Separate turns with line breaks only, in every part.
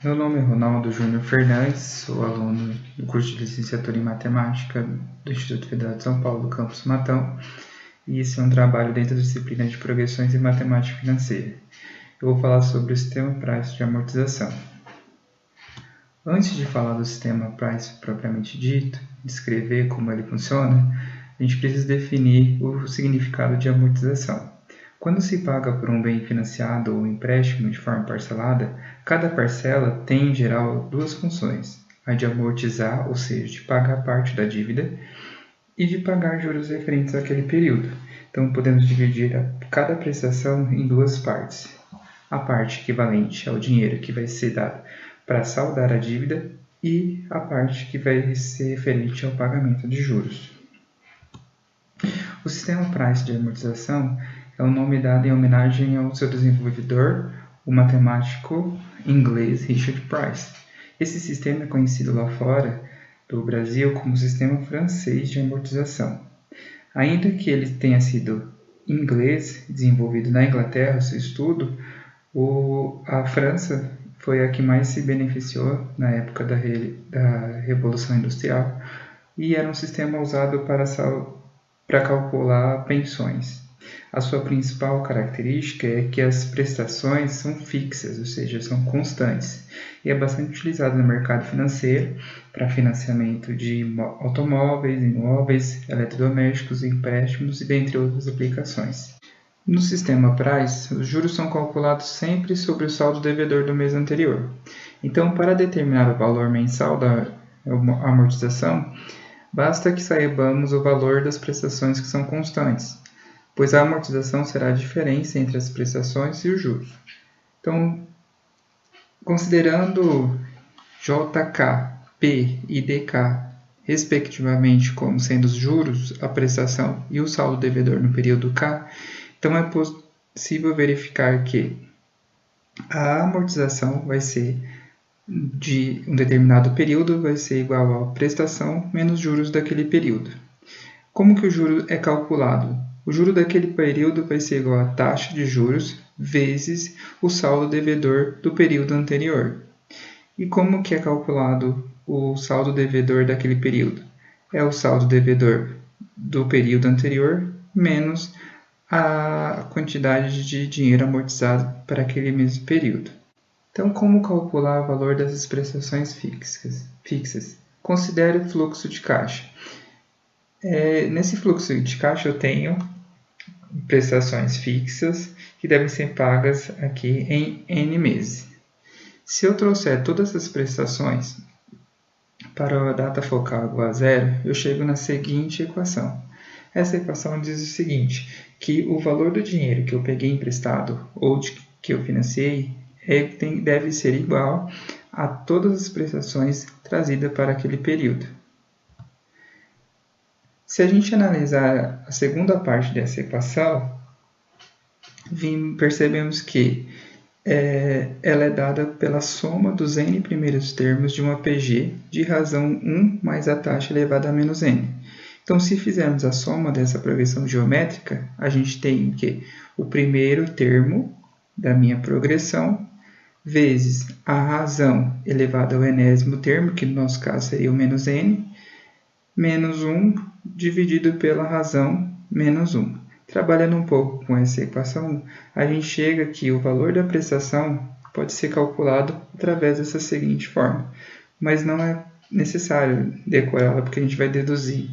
Meu nome é Ronaldo Júnior Fernandes, sou aluno do curso de licenciatura em Matemática do Instituto Federal de São Paulo, campus Matão, e esse é um trabalho dentro da disciplina de Progressões em Matemática Financeira. Eu vou falar sobre o sistema Price de amortização. Antes de falar do sistema Price propriamente dito, descrever como ele funciona, a gente precisa definir o significado de amortização. Quando se paga por um bem financiado ou empréstimo de forma parcelada, cada parcela tem, em geral, duas funções: a de amortizar, ou seja, de pagar parte da dívida, e de pagar juros referentes àquele período. Então, podemos dividir cada prestação em duas partes. A parte equivalente ao dinheiro que vai ser dado para saldar a dívida e a parte que vai ser referente ao pagamento de juros. O sistema Price de amortização é o nome dado em homenagem ao seu desenvolvedor, o matemático inglês Richard Price. Esse sistema é conhecido lá fora do Brasil como sistema francês de amortização. Ainda que ele tenha sido inglês, desenvolvido na Inglaterra, seu estudo, a França foi a que mais se beneficiou na época da Revolução Industrial e era um sistema usado para calcular pensões. A sua principal característica é que as prestações são fixas, ou seja, são constantes, e é bastante utilizado no mercado financeiro para financiamento de automóveis, imóveis, eletrodomésticos, empréstimos e dentre outras aplicações. No sistema Price, os juros são calculados sempre sobre o saldo devedor do mês anterior. Então, para determinar o valor mensal da amortização, basta que saibamos o valor das prestações que são constantes, pois a amortização será a diferença entre as prestações e os juros. Então, considerando JK, P e DK, respectivamente, como sendo os juros, a prestação e o saldo devedor no período K, então é possível verificar que a amortização vai ser de um determinado período vai ser igual à prestação menos juros daquele período. Como que o juro é calculado? O juro daquele período vai ser igual à taxa de juros vezes o saldo devedor do período anterior. E como que é calculado o saldo devedor daquele período? É o saldo devedor do período anterior menos a quantidade de dinheiro amortizado para aquele mesmo período. Então, como calcular o valor das prestações fixas? Considere o fluxo de caixa. Nesse fluxo de caixa eu tenho prestações fixas que devem ser pagas aqui em N meses. Se eu trouxer todas essas prestações para a data focal igual a zero, eu chego na seguinte equação. Essa equação diz o seguinte, que o valor do dinheiro que eu peguei emprestado ou que eu financiei deve ser igual a todas as prestações trazidas para aquele período. Se a gente analisar a segunda parte dessa equação, percebemos que ela é dada pela soma dos n primeiros termos de uma PG de razão 1 mais a taxa elevada a menos n. Então, se fizermos a soma dessa progressão geométrica, a gente tem que o primeiro termo da minha progressão vezes a razão elevada ao enésimo termo, que no nosso caso seria o menos n, menos 1 dividido pela razão menos 1. Trabalhando um pouco com essa equação, a gente chega que o valor da prestação pode ser calculado através dessa seguinte forma, mas não é necessário decorá-la porque a gente vai deduzir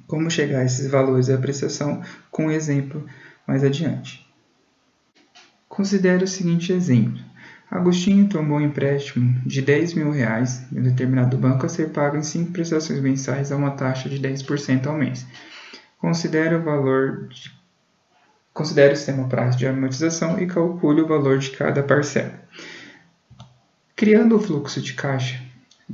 como chegar a esses valores da prestação com um exemplo mais adiante. Considere o seguinte exemplo. Agostinho tomou um empréstimo de R$10.000 em um determinado banco a ser pago em 5 prestações mensais a uma taxa de 10% ao mês. Considere o sistema Price de amortização e calcule o valor de cada parcela. Criando o fluxo de caixa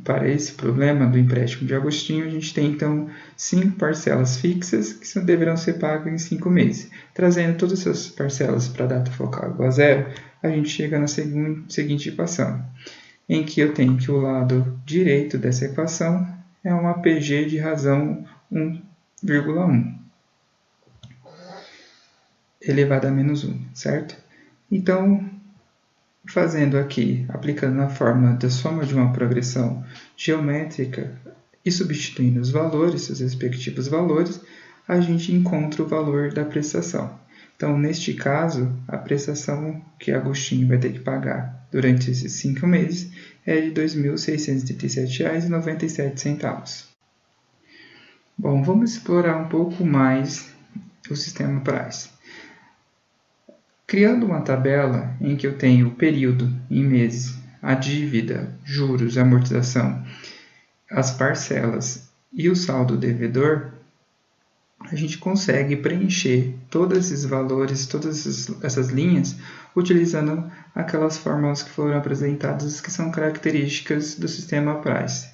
para esse problema do empréstimo de Agostinho, a gente tem então 5 parcelas fixas que deverão ser pagas em 5 meses. Trazendo todas essas parcelas para a data focal igual a zero, a gente chega na seguinte equação, em que eu tenho que o lado direito dessa equação é uma PG de razão 1,1 elevado a menos 1, certo? Então, fazendo aqui, aplicando a fórmula da soma de uma progressão geométrica e substituindo os valores, os respectivos valores, a gente encontra o valor da prestação. Então, neste caso, a prestação que Agostinho vai ter que pagar durante esses 5 meses é de R$ 2.637,97. Bom, vamos explorar um pouco mais o sistema Price. Criando uma tabela em que eu tenho o período em meses, a dívida, juros, amortização, as parcelas e o saldo devedor, a gente consegue preencher todos esses valores, todas essas linhas, utilizando aquelas fórmulas que foram apresentadas, que são características do sistema Price,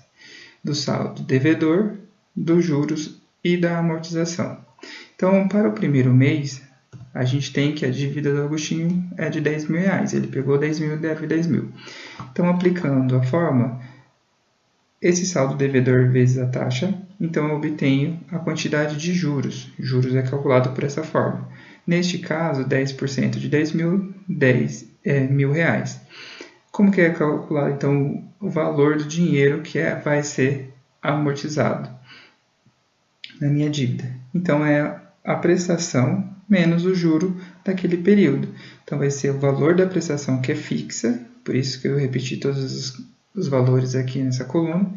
do saldo devedor, dos juros e da amortização. Então, para o primeiro mês, a gente tem que a dívida do Agostinho é de R$10.000. Ele pegou 10 mil e deve 10 mil. Então, aplicando a fórmula, esse saldo devedor vezes a taxa, então eu obtenho a quantidade de juros. Juros é calculado por essa fórmula. Neste caso, 10% de 10 mil, R$1.000. Como que é calculado, então, o valor do dinheiro que vai ser amortizado na minha dívida? Então, é a prestação menos o juro daquele período. Então, vai ser o valor da prestação que é fixa, por isso que eu repeti todos os valores aqui nessa coluna,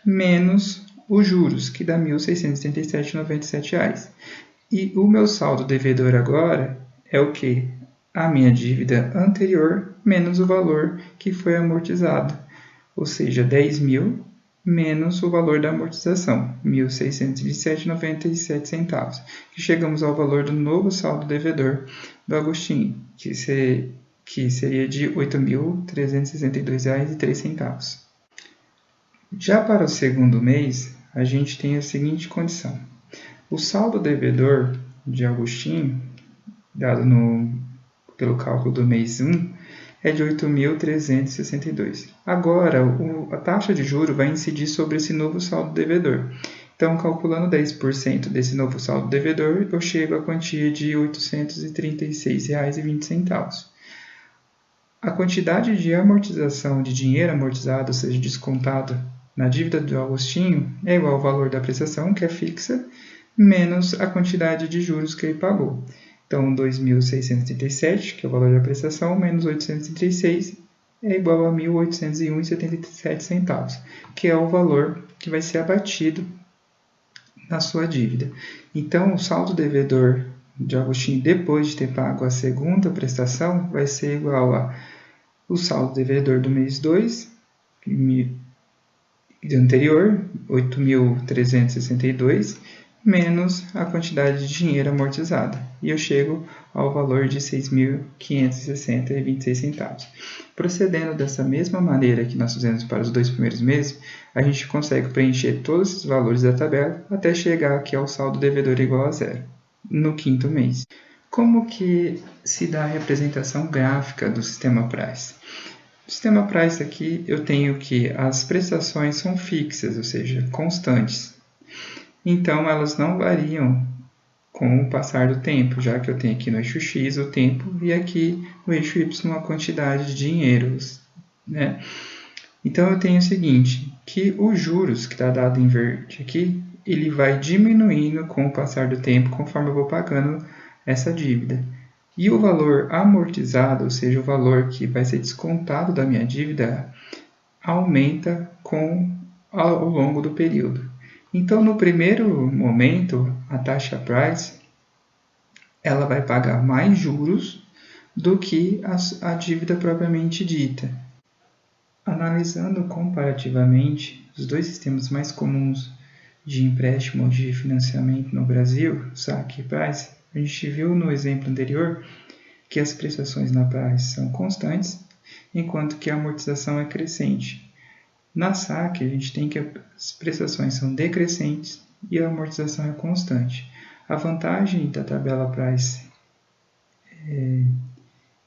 menos os juros, que dá R$ 1.637,97. E o meu saldo devedor agora é o quê? A minha dívida anterior menos o valor que foi amortizado, ou seja, 10 mil menos o valor da amortização, R$ 1.627,97, que chegamos ao valor do novo saldo devedor do Agostinho, que seria de R$ 8.362,03. Já para o segundo mês, a gente tem a seguinte condição. O saldo devedor de Agostinho, dado pelo cálculo do mês 1, é de 8.362. Agora, a taxa de juros vai incidir sobre esse novo saldo devedor. Então, calculando 10% desse novo saldo devedor, eu chego à quantia de R$ 836,20. A quantidade de amortização de dinheiro amortizado, ou seja, descontado na dívida do Agostinho, é igual ao valor da prestação, que é fixa, menos a quantidade de juros que ele pagou. Então, 2.637, que é o valor da prestação, menos 836, é igual a 1.801,77, que é o valor que vai ser abatido na sua dívida. Então, o saldo devedor de Agostinho, depois de ter pago a segunda prestação, vai ser igual a o saldo devedor do mês 2, do anterior, 8.362, menos a quantidade de dinheiro amortizada. E eu chego ao valor de R$ 6.560,26. Procedendo dessa mesma maneira que nós fizemos para os 2 primeiros meses, a gente consegue preencher todos esses valores da tabela até chegar aqui ao saldo devedor igual a zero, no quinto mês. Como que se dá a representação gráfica do sistema Price? No sistema Price aqui eu tenho que as prestações são fixas, ou seja, constantes. Então, elas não variam com o passar do tempo, já que eu tenho aqui no eixo X o tempo e aqui no eixo Y a quantidade de dinheiros, né? Então, eu tenho o seguinte, que os juros, que está dado em verde aqui, ele vai diminuindo com o passar do tempo, conforme eu vou pagando essa dívida. E o valor amortizado, ou seja, o valor que vai ser descontado da minha dívida, aumenta ao longo do período. Então, no primeiro momento, a taxa Price ela vai pagar mais juros do que a dívida propriamente dita. Analisando comparativamente os dois sistemas mais comuns de empréstimo ou de financiamento no Brasil, saque e Price, a gente viu no exemplo anterior que as prestações na Price são constantes, enquanto que a amortização é crescente. Na saque, a gente tem que as prestações são decrescentes e a amortização é constante. A vantagem da tabela Price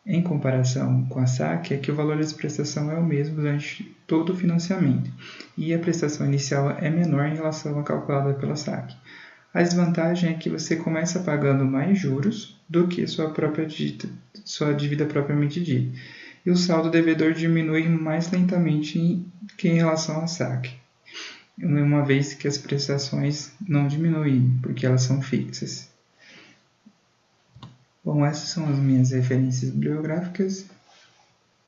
em comparação com a saque é que o valor da prestação é o mesmo durante todo o financiamento e a prestação inicial é menor em relação à calculada pela saque. A desvantagem é que você começa pagando mais juros do que sua dívida propriamente dita. e o saldo devedor diminui mais lentamente que em relação ao saque, uma vez que as prestações não diminuem, porque elas são fixas. Bom, essas são as minhas referências bibliográficas.